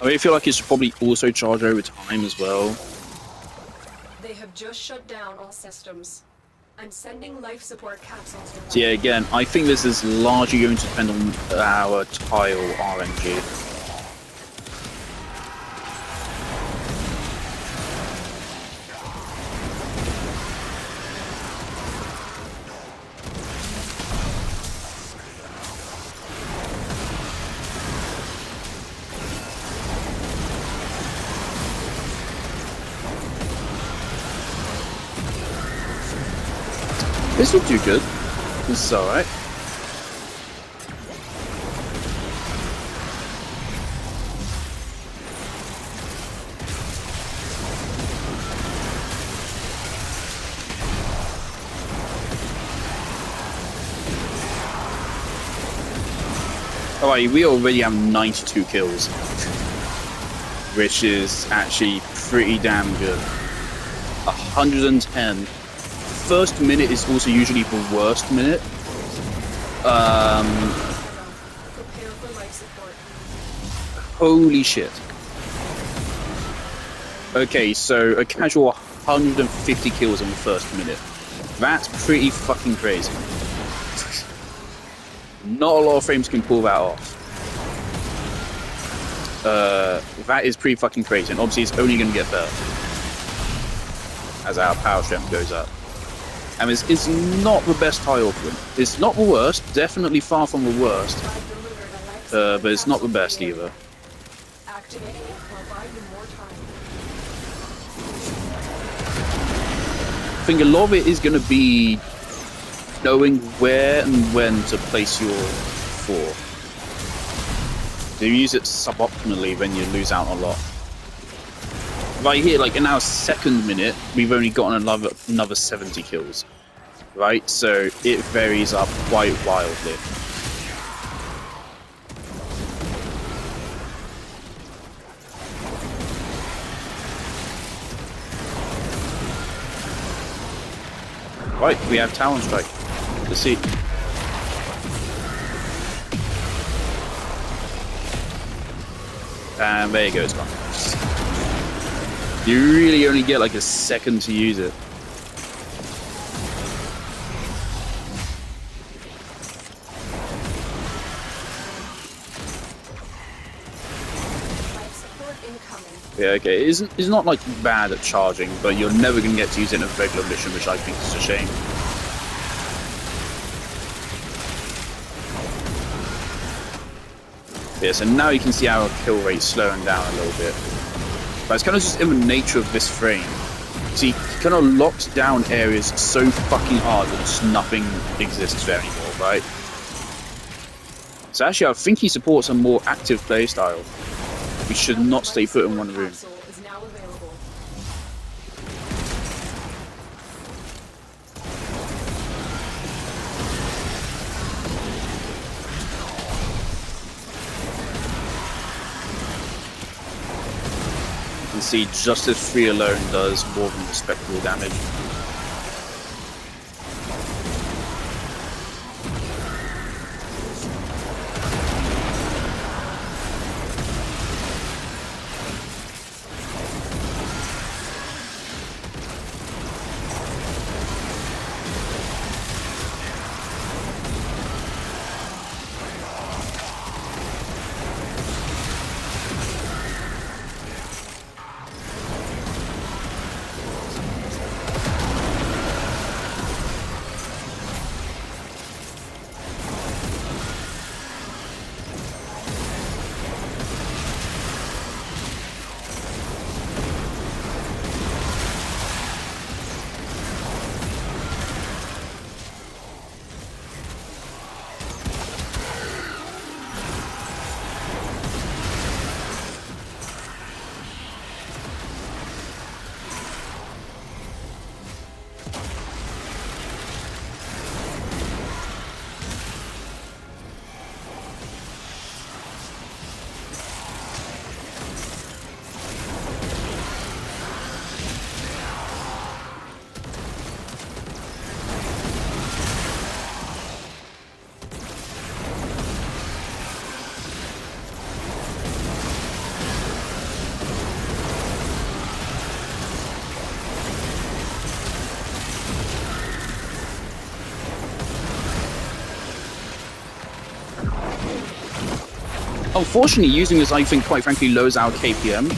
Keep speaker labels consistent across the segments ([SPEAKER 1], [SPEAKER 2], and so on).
[SPEAKER 1] I mean, I feel like it should probably also charge over time as well.
[SPEAKER 2] They have just shut down all systems. I'm sending life support capsules your
[SPEAKER 1] So yeah,
[SPEAKER 2] way.
[SPEAKER 1] again, I think this is largely going to depend on our tile RNG. This will do good. This is alright. Alright, we already have 92 kills, which is actually pretty damn good. 110. First minute is also usually the worst minute.
[SPEAKER 2] Prepare for life support.
[SPEAKER 1] Holy shit. Okay, so a casual 150 kills in the first minute. That's pretty fucking crazy. Not a lot of frames can pull that off. That is pretty fucking crazy, and obviously it's only going to get better as our power strength goes up. And it's not the best tile for them. It's not the worst, definitely far from the worst, but it's not the best either.
[SPEAKER 2] Activating it will buy you more time.
[SPEAKER 1] I think a lot of it is going to be knowing where and when to place your four. If you use it suboptimally, then you lose out a lot. Right here, like in our second minute, we've only gotten another 70 kills. Right? So it varies up quite wildly. Right, we have Talon Strike. Let's see. And there you go, it's gone. You really only get like a second to use it.
[SPEAKER 2] Life support incoming.
[SPEAKER 1] Yeah, okay. It's not like bad at charging, but you're never going to get to use it in a regular mission, which I think is a shame. Yeah, so now you can see our kill rate slowing down a little bit. But it's kind of just in the nature of this frame. See, he kind of locks down areas so fucking hard that just nothing exists there anymore, right? So actually, I think he supports a more active playstyle. We should not stay put in one room.
[SPEAKER 2] Capsule is now available.
[SPEAKER 1] You can see Justice 3 alone does more than respectable damage. Unfortunately, using this, I think, quite frankly, lowers our KPM.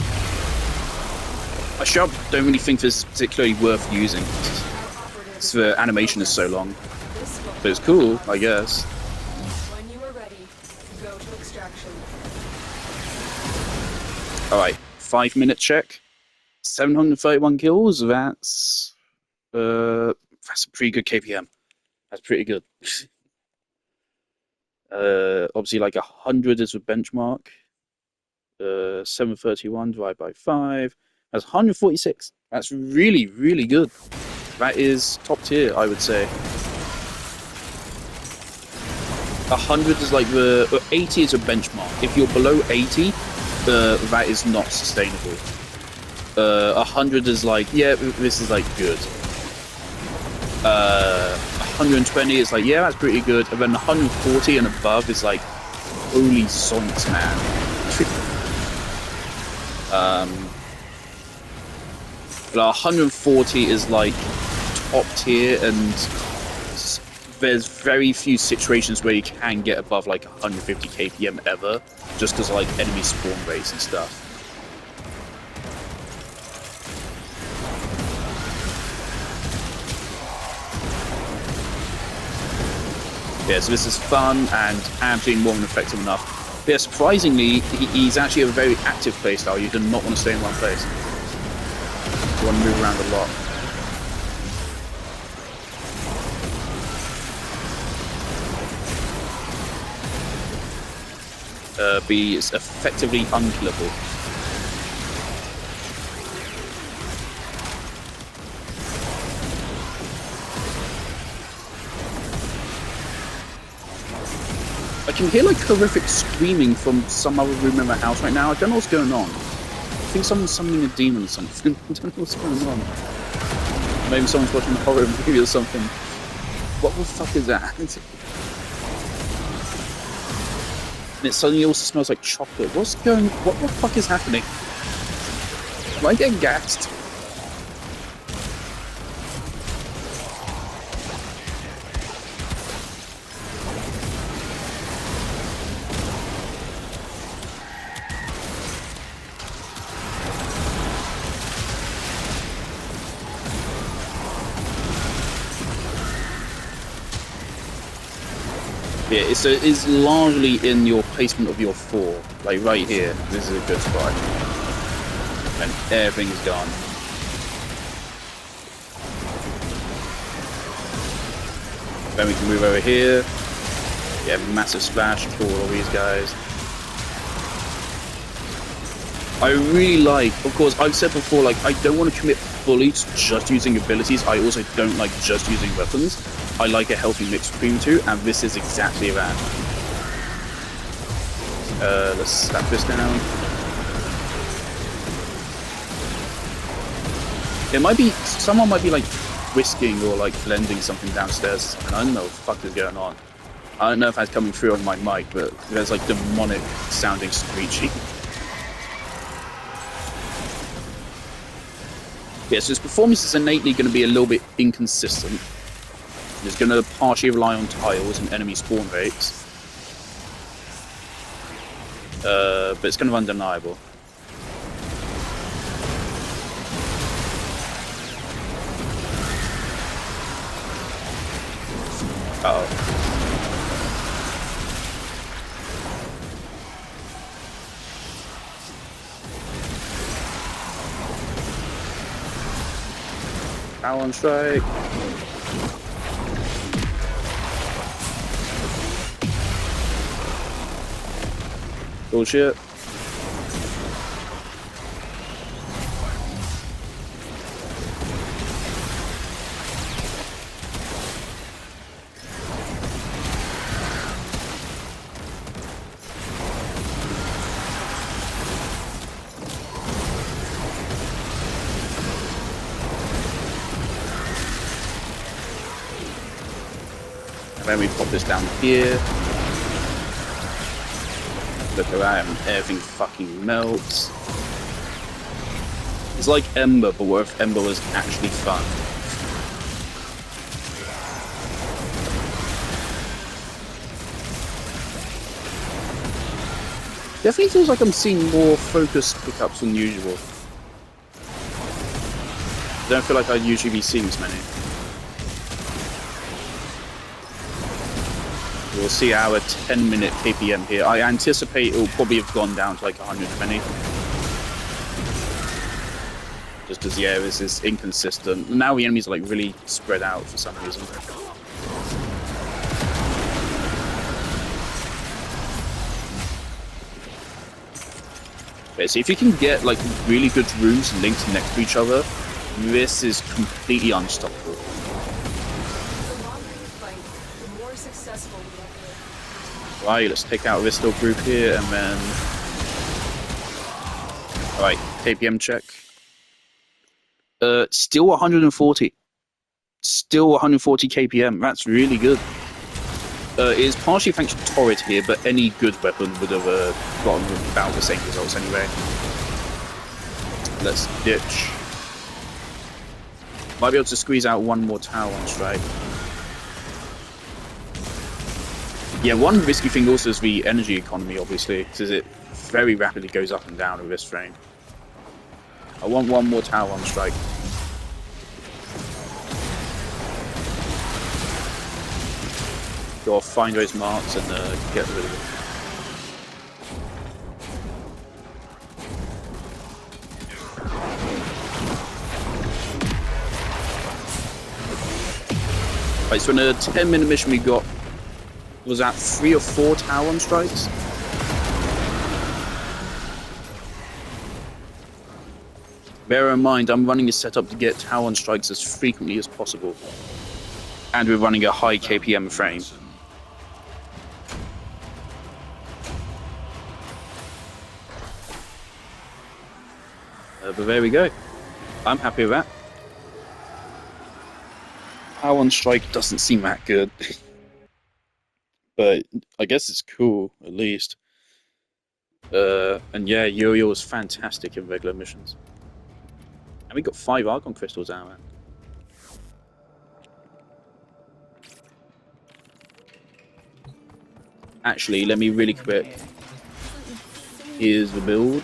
[SPEAKER 1] I sure don't really think this is particularly worth using. The animation is so long. But it's cool, I guess.
[SPEAKER 2] When you are ready, go to extraction.
[SPEAKER 1] Alright, 5-minute check. 731 kills. That's a pretty good KPM. That's pretty good. Obviously, like 100 is a benchmark. 731 divided by 5. That's 146. That's really, really good. That is top tier, I would say. 100 is like 80 is a benchmark. If you're below 80, that is not sustainable. 100 is like, yeah, this is like good. 120 is like, yeah, that's pretty good. And then 140 and above is like, holy zoinks, man. But 140 is like top tier, and there's very few situations where you can get above like 150 KPM ever, just because of like enemy spawn rates and stuff. Yeah, so this is fun and absolutely more than effective enough. Yeah, surprisingly, he's actually a very active playstyle. You do not want to stay in one place. You want to move around a lot. B is effectively unkillable. I can hear like horrific screaming from some other room in the house right now. I don't know what's going on. I think someone's summoning a demon or something. I don't know what's going on. Maybe someone's watching a horror movie or something. What the fuck is that? And it suddenly also smells like chocolate. What the fuck is happening? Am I getting gassed? Yeah, it's largely in your placement of your 4. Like right here, this is a good spot. And everything's gone. Then we can move over here. Yeah, massive splash for all these guys. I really like, of course, I've said before, like, I don't want to commit fully to just using abilities. I also don't like just using weapons. I like a healthy mix between the two, and this is exactly that. Let's slap this down. It might be, someone might be like whisking or like blending something downstairs, and I don't know what the fuck is going on. I don't know if that's coming through on my mic, but there's like demonic sounding screeching. Yeah, so his performance is innately going to be a little bit inconsistent. It's going to partially rely on tiles and enemy spawn rates. But it's kind of undeniable. Uh-oh. Talon strike. Bullshit. And then we pop this down here. Look at that, and everything fucking melts. It's like Ember, but what if Ember was actually fun? Definitely feels like I'm seeing more focus pickups than usual. I don't feel like I'd usually be seeing as many. We'll see our 10-minute KPM here. I anticipate it will probably have gone down to like 120. Just because, yeah, this is inconsistent. Now the enemies are like really spread out for some reason. Okay, so if you can get like really good rooms linked next to each other, this is completely unstoppable.
[SPEAKER 2] The longer you fight, the more successful we are.
[SPEAKER 1] Right, let's take out this little group here and then... Alright, KPM check. Still 140. Still 140 KPM. That's really good. It is partially thanks to Torrid here, but any good weapon would have gotten about the same results anyway. Let's ditch. Might be able to squeeze out one more tower on strike. Yeah, one risky thing also is the energy economy, obviously, because it very rapidly goes up and down with this frame. I want one more tower on strike. Go off, find those marks and get rid of them. Right, so in a 10-minute mission we got, was that 3 or 4 tower strikes? Bear in mind, I'm running a setup to get tower strikes as frequently as possible. And we're running a high KPM frame. But there we go. I'm happy with that. Power on strike doesn't seem that good. But I guess it's cool, at least. And yeah, Uriel was fantastic in regular missions. And we got 5 Argon crystals out, man. Actually, let me really quick. Here's the build.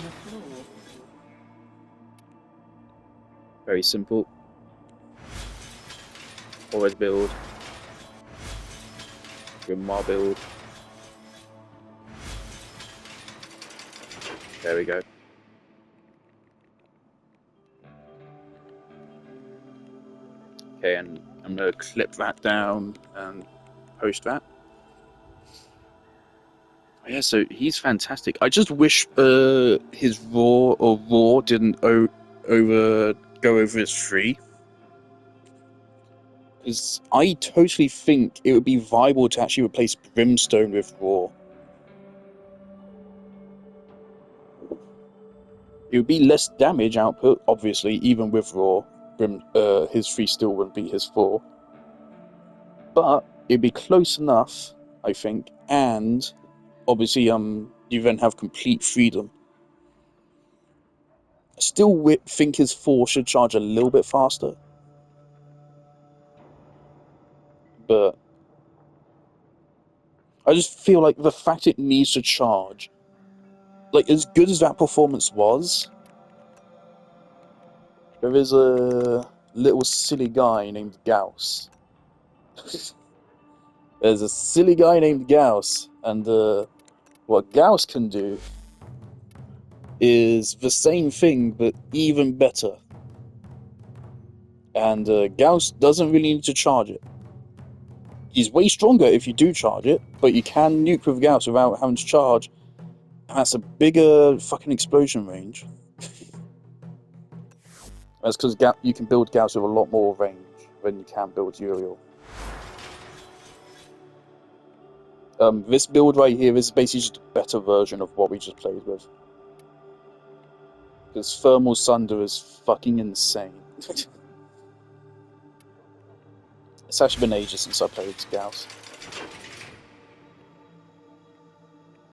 [SPEAKER 1] Very simple. Always build. Grimoire build. There we go. Okay, and I'm gonna clip that down and post that. Yeah, so he's fantastic. I just wish his raw didn't go over his free. Because I totally think it would be viable to actually replace Brimstone with raw. It would be less damage output, obviously, even with raw. His free still wouldn't beat his 4. But it'd be close enough, I think, and obviously you then have complete freedom. I still think his 4 should charge a little bit faster. But I just feel like the fact it needs to charge, like as good as that performance was, there is a little silly guy named Gauss. There's a silly guy named Gauss, and what Gauss can do is the same thing, but even better. And Gauss doesn't really need to charge it. He's way stronger if you do charge it, but you can nuke with Gauss without having to charge. And that's a bigger fucking explosion range. That's because you can build Gauss with a lot more range than you can build Uriel. This build right here is basically just a better version of what we just played with. Because Thermal Sunder is fucking insane. It's actually been ages since I played Gauss.